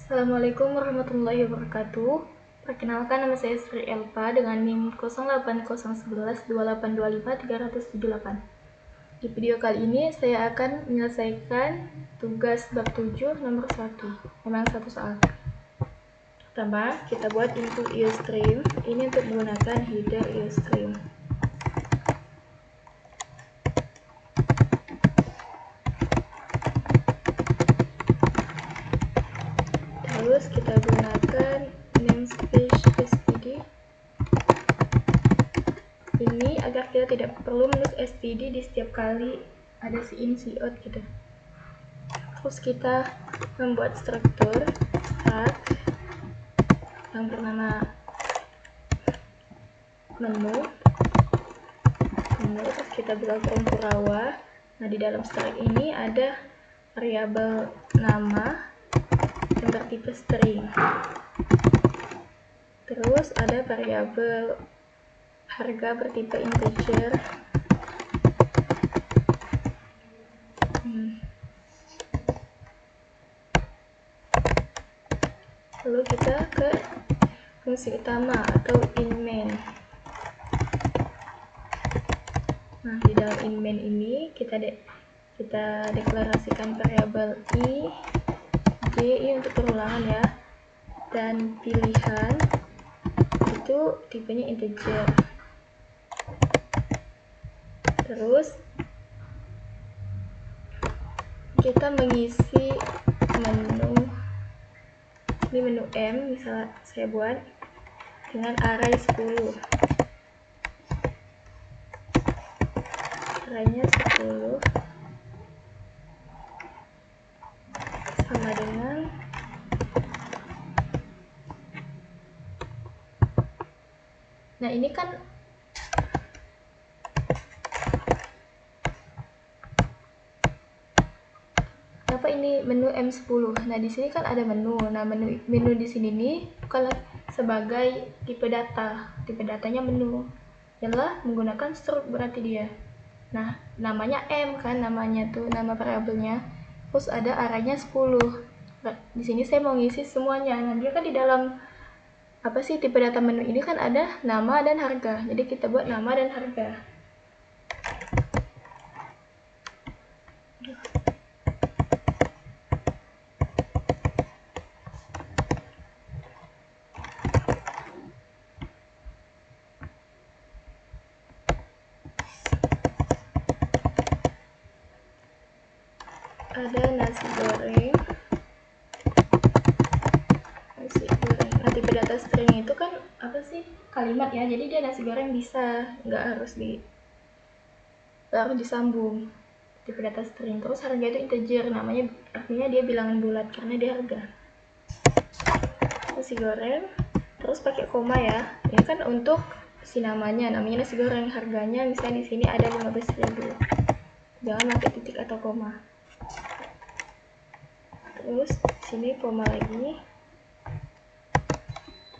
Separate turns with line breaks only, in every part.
Assalamualaikum warahmatullahi wabarakatuh. Perkenalkan, nama saya Sri Elpa dengan NIM 0801112825 378. Di video kali ini saya akan menyelesaikan tugas bab 7 nomor 1. Memang satu soal. Pertama, kita buat input IOStream. Ini untuk menggunakan header IOStream. Terus kita gunakan namespace std. Ini agar kita tidak perlu menulis std di setiap kali ada si in si out gitu. Terus kita membuat struktur start yang bernama menu. Terus kita buka from Purawa. Nah, di dalam string ini ada variabel nama yang bertipe string. Terus ada variabel harga bertipe integer. Lalu kita ke fungsi utama atau in main. Nah, di dalam in main ini kita deklarasikan variabel i, j untuk perulangan ya, dan pilihan itu tipenya integer. Terus kita mengisi menu, ini menu M, misalnya saya buat dengan array 10. Arraynya 10 sama dengan nah ini kan apa ini menu M10. Nah, di sini kan ada menu. Nah, menu di sini nih kalau sebagai tipe data. Tipe datanya menu. Adalah menggunakan struct berarti dia. Nah, namanya M kan, namanya tuh nama variabelnya. Terus ada arraynya 10. Nah, di sini saya mau ngisi semuanya. Nah, dia kan di dalam apa sih tipe data menu ini kan ada nama dan harga. Jadi kita buat nama dan harga. Ada nasi goreng. Nah, tipe data string itu kan apa sih, kalimat ya, jadi dia nasi goreng bisa, nggak harus disambung. Tipe data string. Terus harga itu integer, namanya artinya dia bilangan bulat karena dia harga. Nasi goreng, terus pakai koma ya. Ini kan untuk si namanya nasi goreng, harganya misalnya di sini ada 15.000. Jangan pakai titik atau koma. Terus sini koma lagi,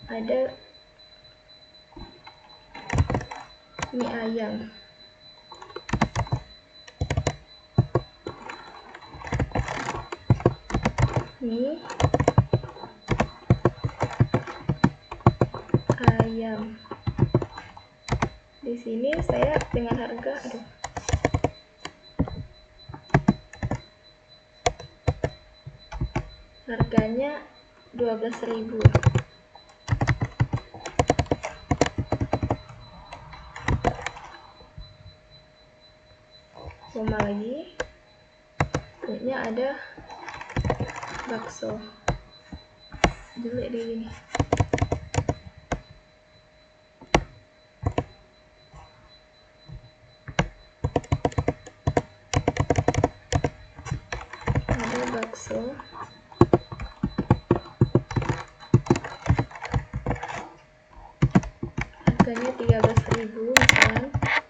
ada mie ayam. Mie ayam. Di sini saya dengan harga harganya 12.000. Koma lagi, ini ada bakso. Jelek deh ini. Ada bakso. Harganya 13.000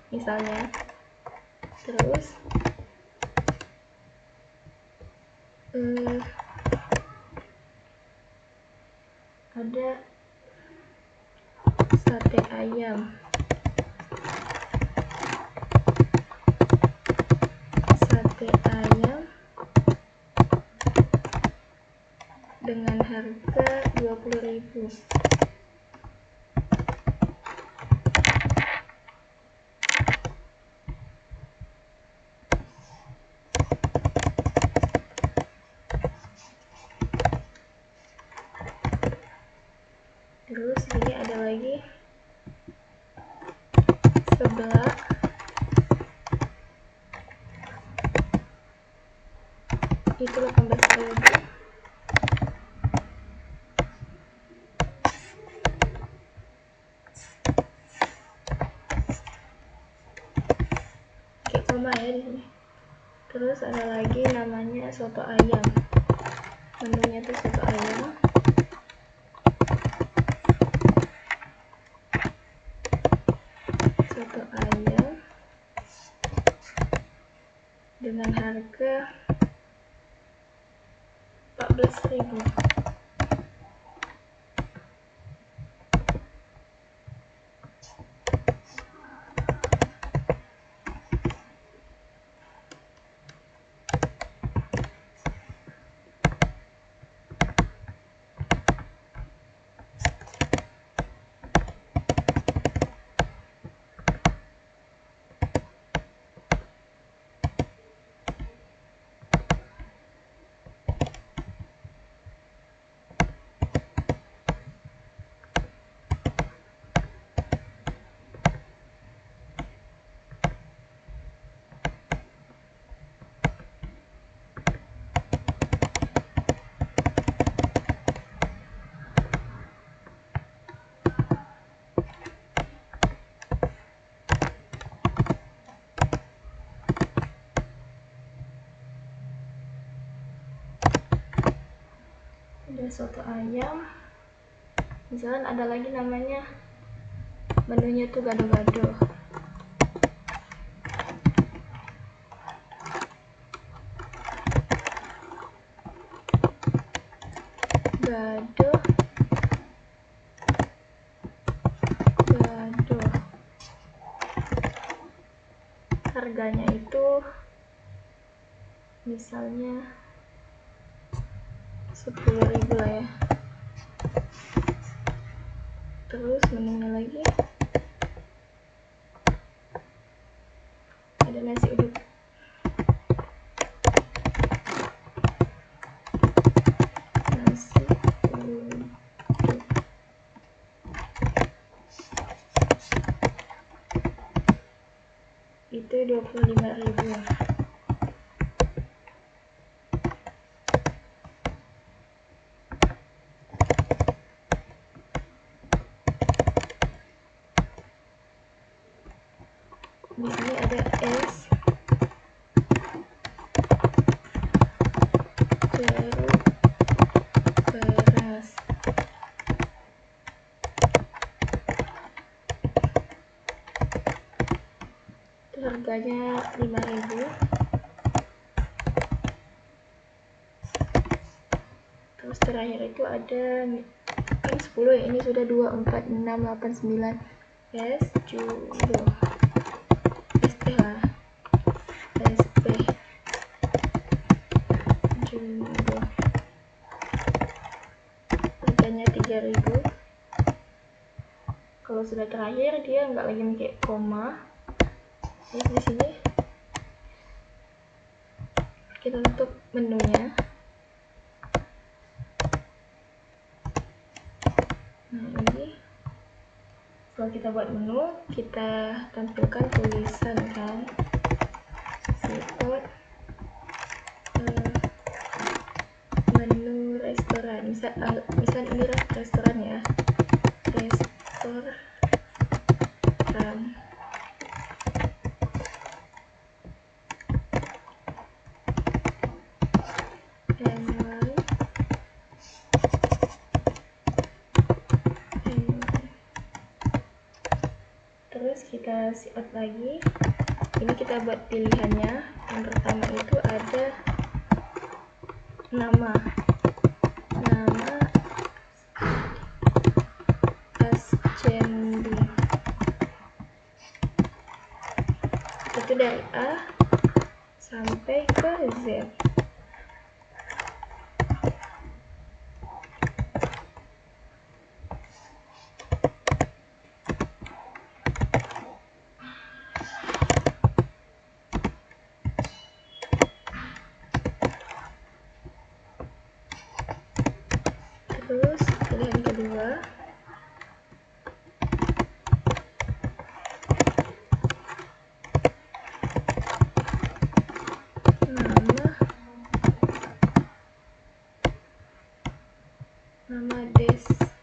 misalnya. Terus ada sate ayam. dengan harga 20.000. Terus ini ada lagi sebelah itu 18.000. Oke, koma ya di sini. Terus ada lagi namanya soto ayam. Menunya tuh soto ayam. Soto ayam dengan harga 14.000. Ada soto ayam. Misalkan ada lagi namanya menunya tuh gado-gado. Gado. Harganya itu misalnya 10.000 lah ya. Terus menunya lagi ada nasi uduk. Nasi uduk itu 25.000. Di sini ada es jeruk beras. Itu harganya 5.000. Terus terakhir itu ada kan 10 ya, ini sudah 2, 4, 6, 8, 9. Es jumbo. SP lah. SP jumbo. Harganya 3.000. Kalau sudah terakhir dia nggak lagi pakai koma. Ya, di sini kita tutup menunya. Nah, ini kalau kita buat menu, kita tampilkan tulisan kan, support menu restoran. Misal ini restoran ya, restoran. Terus kita siap lagi. Ini kita buat pilihannya. Yang pertama itu ada nama Ascendi. Itu dari A sampai ke Z. Terus pilihan kedua, nama descendant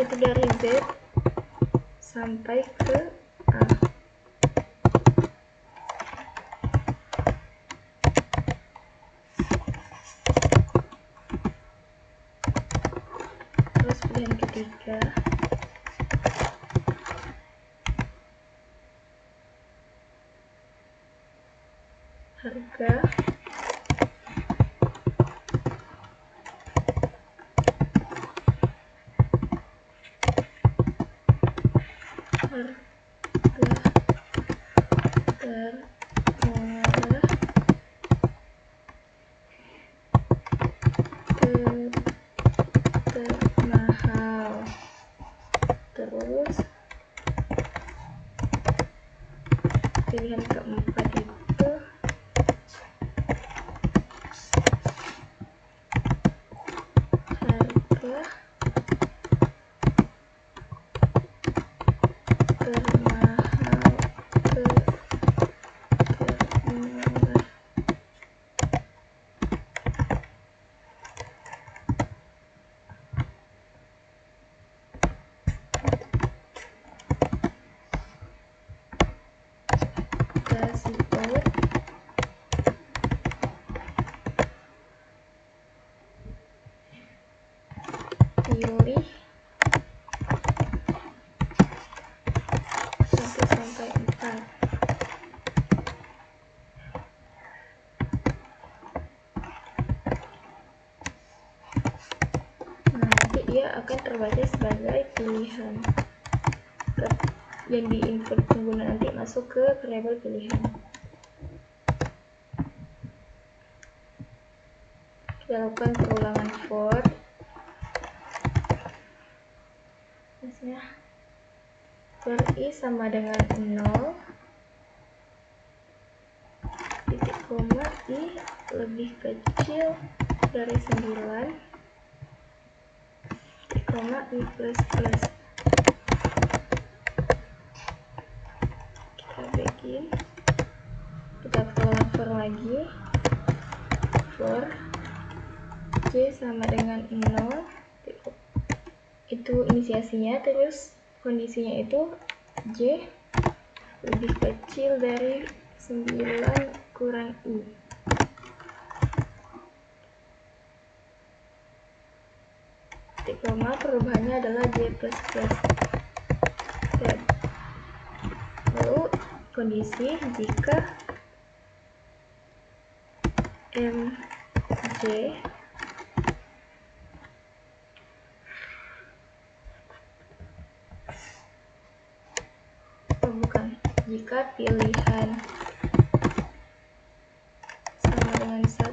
itu dari Z sampai ke A. Terus pilihan ketiga, harga termurah termahal. Terus pilihan keempat itu harga termahal termurah. Kasih out. Pilih 1 sampai 4. Nah, nanti dia akan terbaca sebagai pilihan yang diinput pengguna nanti masuk ke variabel pilihan. Kita lakukan perulangan for. Misalnya for i sama dengan 0, titik koma i lebih kecil dari 9, titik koma i plus plus. Kita bikin, kita perulangan for lagi. For j sama dengan 0, itu inisiasinya, terus kondisinya itu j lebih kecil dari 9 kurang i. Titik koma perubahannya adalah j plus plus. Lalu kondisi jika mj jika pilihan sama dengan 1,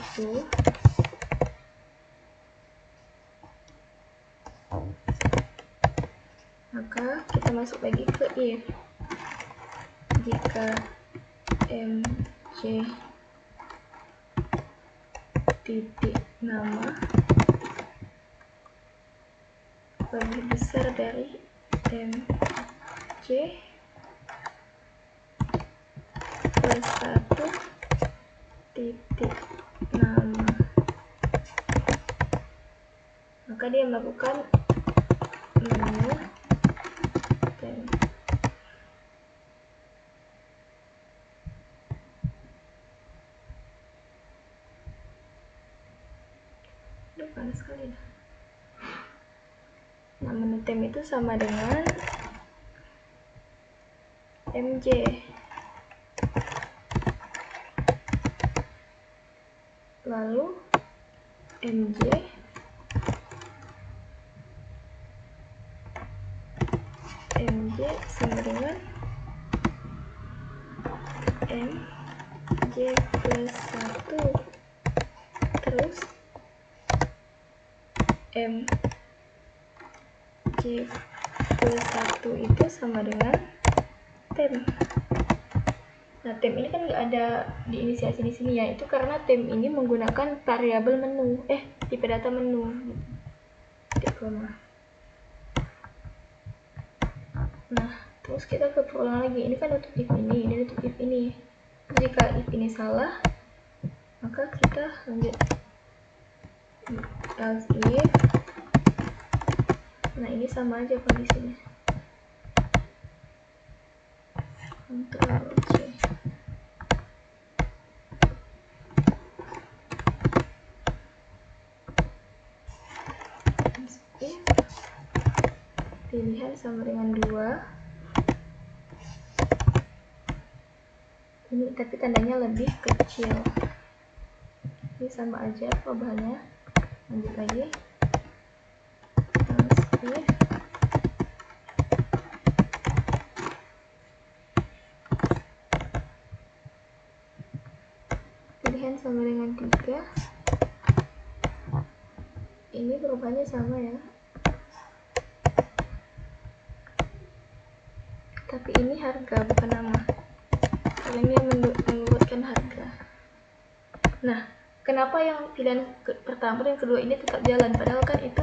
maka kita masuk lagi ke if. Jika mj titik nama lebih besar dari mj plus 1 titik nama, maka dia melakukan menu temp. Panas sekali dah. Nah, menu temp itu sama dengan mj. Lalu mj sama dengan mj plus 1, terus mj plus 1 itu sama dengan temp. Nah, tem ini kan nggak ada diinisiasi di sini ya, itu karena tem ini menggunakan variabel menu, tipe data menu. Nah, terus kita ke perulang lagi, ini kan nutup if ini nutup if ini. Jika if ini salah, maka kita lanjut else if. Nah, ini sama aja kondisinya. Ctrl C. If pilihan sama dengan 2, ini tapi tandanya lebih kecil, ini sama aja perubahannya. Lanjut lagi if pilihan sama dengan 3, ini perubahannya sama ya, tapi ini harga bukan nama, karena ini menurutkan harga. Nah, kenapa yang pilihan pertama dan kedua ini tetap jalan, padahal kan itu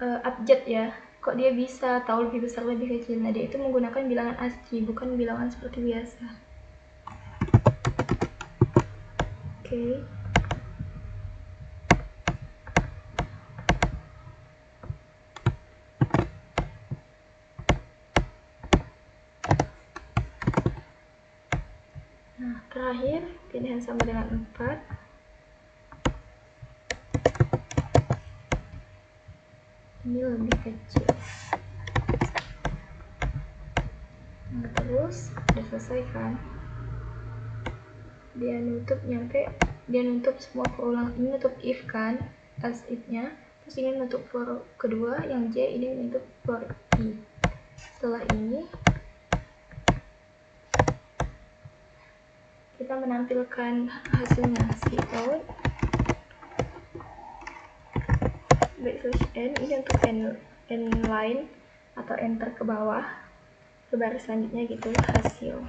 abjad ya, kok dia bisa tahu lebih besar lebih kecil? Nah, dia itu menggunakan bilangan ASCII, bukan bilangan seperti biasa. Oke. Nah, terakhir pilihan sama dengan 4. Ini lebih kecil. Nah, terus udah selesai kan? Dia nutup semua perulang. Ini nutup if kan, as if-nya. Terus ini nutup for kedua, yang J ini nutup for I. Setelah ini kita menampilkan hasilnya, cout /n ini untuk n line atau enter ke bawah, ke baris selanjutnya gitu, hasil.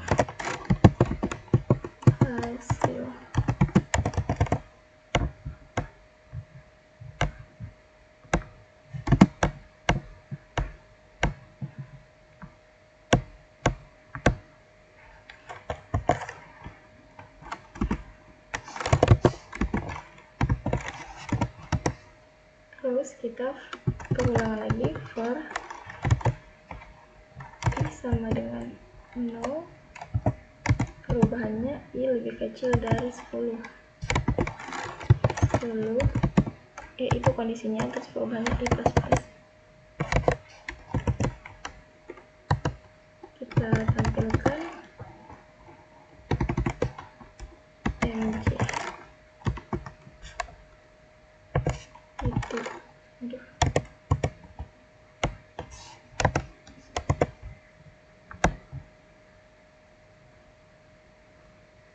Terus kita berulang lagi for I sama dengan 0, perubahannya I lebih kecil dari 10. Itu kondisinya, terus perubahannya I plus plus. Kita tampilkan MJ itu.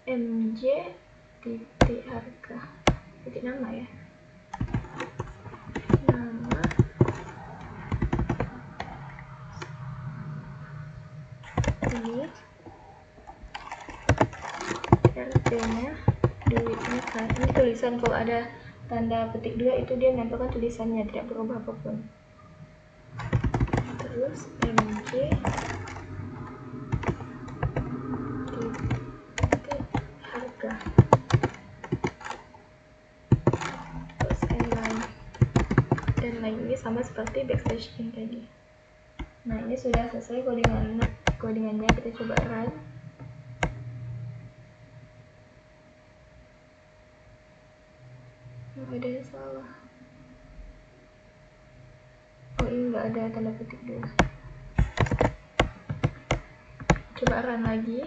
MJ titik harga, titik nama ya, nama ini, RT nya duitnya kan, ini tulisan, kalau ada tanda petik 2 itu dia menempelkan tulisannya, tidak berubah apapun. Terus MJ titik harga, terus line ini sama seperti backslash in tadi. Nah, ini sudah selesai codingannya, kita coba run. Nggak ada yang salah. Oh, ini nggak ada tanda petik dulu. Coba run lagi.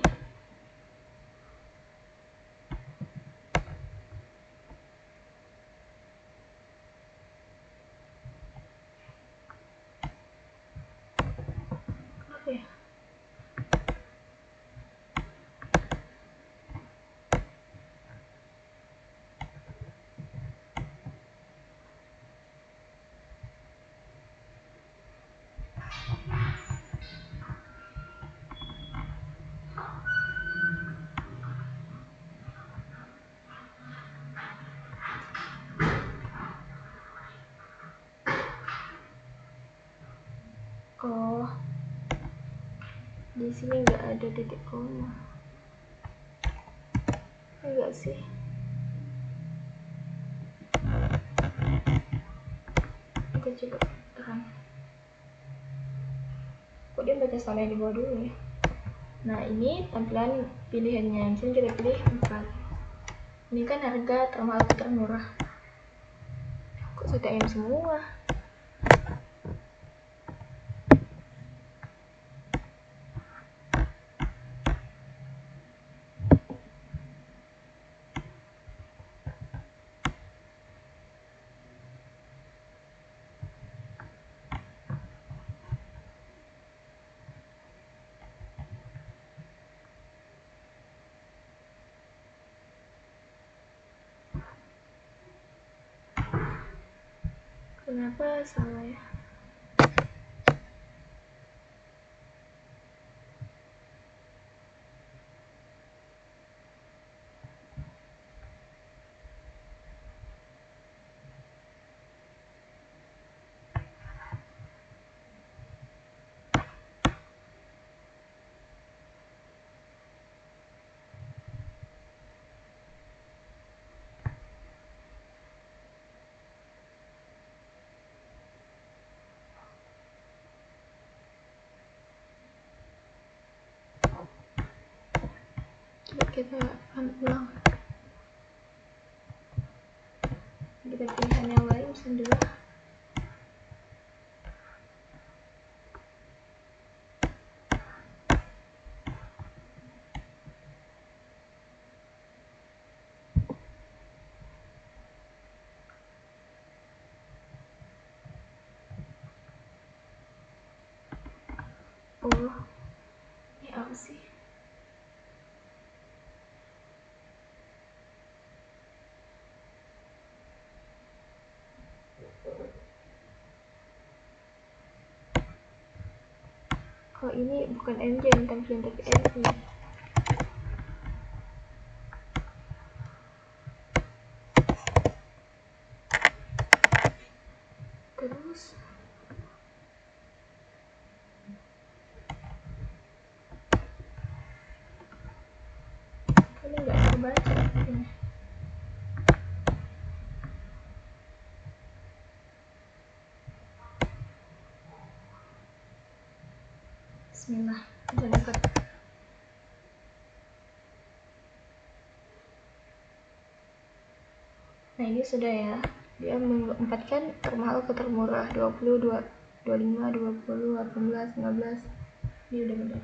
Oke. Di sini nggak ada titik koma. Enggak sih. Kita coba terang. Kok dia baca salah di bawah dulu ya? Nah, ini tampilan pilihannya. Misalnya kita pilih 4. Ini kan harga termahal ke termurah. Kok CTM semua? Kenapa salah ya? Coba kita ulang. Kita pilihan yang lain sendiri. Oh, ini apa sih? Oh, ini bukan MJ yang tampilan tapi MI. Terus ini nggak terbaca ini. Bismillah, jangan lupa. Nah, ini sudah ya. Dia menempatkan termahal ke termurah 20, 25, 20, 18, 19. Ini udah benar.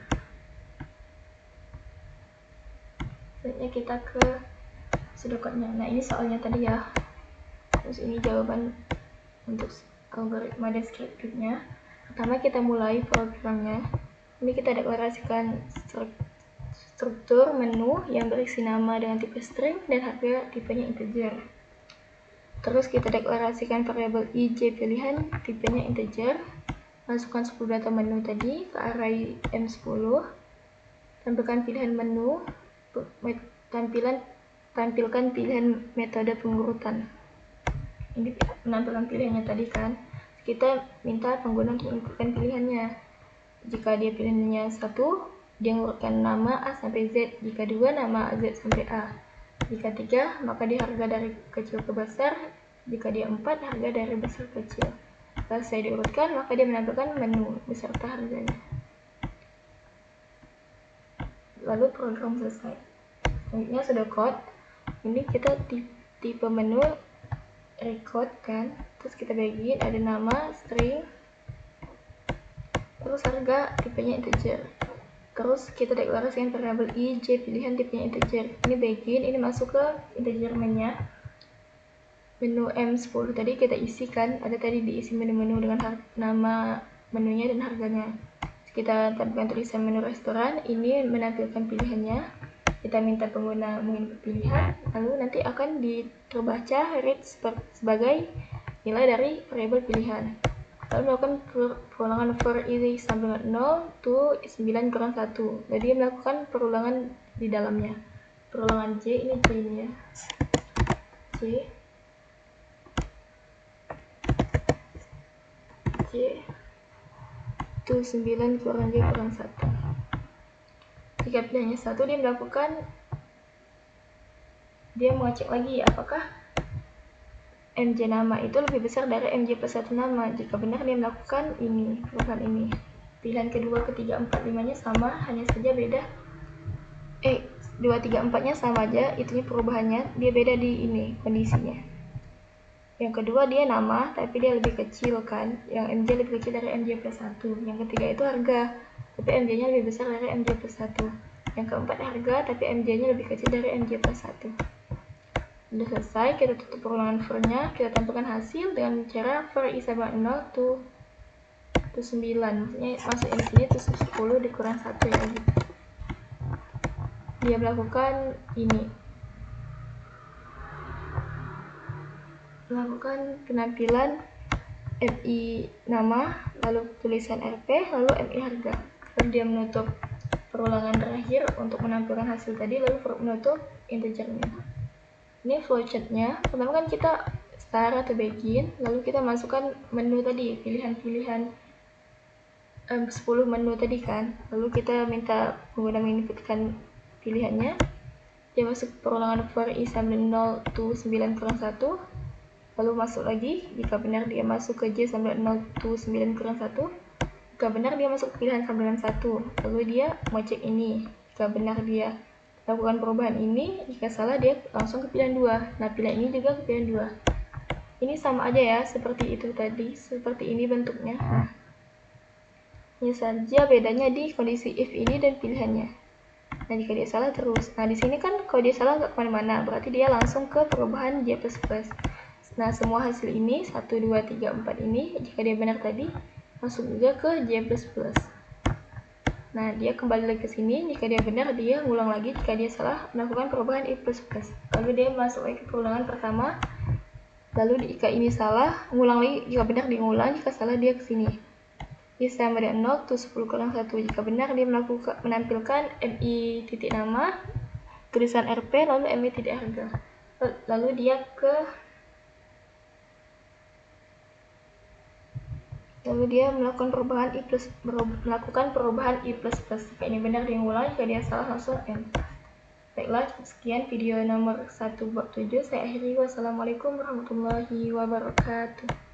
Selanjutnya kita ke pseudocode-nya. Nah, ini soalnya tadi ya. Terus ini jawaban untuk algoritma deskriptifnya. Pertama kita mulai programnya. Ini kita deklarasikan struktur menu yang berisi nama dengan tipe string dan harga tipenya integer. Terus kita deklarasikan variabel ij pilihan tipenya integer. Masukkan 10 data menu tadi ke array M10. Tampilkan pilihan menu. Tampilkan pilihan metode pengurutan. Ini penampilan pilihannya tadi kan. Kita minta pengguna untuk menentukan pilihannya. Jika dia pilihannya 1, dia mengurutkan nama A sampai Z. Jika 2, nama Z sampai A. Jika 3, maka dia harga dari kecil ke besar. Jika dia 4, harga dari besar ke kecil. Setelah saya diurutkan, maka dia menampilkan menu beserta harganya. Lalu program selesai. Selanjutnya pseudocode. Ini kita tipe menu record kan. Terus kita bagiin ada nama, string, terus harga tipenya integer. Terus kita deklarasikan variabel ij pilihan tipenya integer. Ini bagiin, ini masuk ke integer mainnya. Menu M10 tadi kita isikan, ada tadi diisi menu-menu dengan nama menunya dan harganya. Kita tampilkan tulisan menu restoran, ini menampilkan pilihannya. Kita minta pengguna menginput pilihan, lalu nanti akan terbaca read sebagai nilai dari variabel pilihan. Lalu melakukan perulangan for i sampai 0 to 9 kurang 1. Jadi melakukan perulangan di dalamnya. Perulangan J, ini J ini ya. J to 9 kurang J kurang 1. Jika pilihannya 1, dia mengecek lagi apakah MJ nama itu lebih besar dari MJ plus 1 nama. Jika benar, dia melakukan ini, perubahan ini. Pilihan kedua, ketiga, 4, 5-nya sama, hanya saja beda 2, 3, 4-nya sama aja, itunya perubahannya, dia beda di ini kondisinya. Yang kedua dia nama, tapi dia lebih kecil kan, yang MJ lebih kecil dari MJ plus 1. Yang ketiga itu harga, tapi MJ-nya lebih besar dari MJ plus 1. Yang keempat harga, tapi MJ-nya lebih kecil dari MJ plus 1. Udah selesai, kita tutup perulangan for-nya, kita tampilkan hasil dengan cara for i sama 0 to 9, maksudnya masuk di sini to 10 dikurang 1 ya gitu. Dia melakukan penampilan MI nama, lalu tulisan RP, lalu MI harga. Lalu dia menutup perulangan terakhir untuk menampilkan hasil tadi, lalu menutup integernya. Ini flowchartnya. Pertama kan kita start atau begin, lalu kita masukkan menu tadi, pilihan-pilihan 10 menu tadi kan. Lalu kita minta pengguna menginputkan pilihannya. Dia masuk perulangan for i sama 0 to 9 kurang 1. Lalu masuk lagi, jika benar dia masuk ke J sama 0 to 9 kurang 1. Jika benar dia masuk ke pilihan sama dengan 1. Lalu dia mau cek ini. Jika benar dia lakukan perubahan ini, jika salah dia langsung ke pilihan 2. Nah, pilihan ini juga ke pilihan 2. Ini sama aja ya, seperti itu tadi, seperti ini bentuknya. Nah, hanya saja bedanya di kondisi if ini dan pilihannya. Nah, jika dia salah terus. Nah, di sini kan kalau dia salah nggak kemana-mana, berarti dia langsung ke perubahan J++. Nah, semua hasil ini, 1, 2, 3, 4 ini, jika dia benar tadi, masuk juga ke J++. Nah, dia kembali lagi ke sini, jika dia benar, dia ngulang lagi, jika dia salah, melakukan perubahan I++. Lalu dia masuk lagi ke perulangan pertama, lalu jika ini salah, ngulang lagi, jika benar dia ngulang, jika salah dia ke sini. I sama dengan 0 to 10 kurang 1, jika benar dia menampilkan MI titik nama, tulisan RP, lalu MI titik harga. Lalu dia melakukan perubahan I++. Jika ini benar dia ngulang, jika dia salah langsung N. Baiklah, sekian video nomor 1 bab 7. Saya akhiri. Wassalamualaikum warahmatullahi wabarakatuh.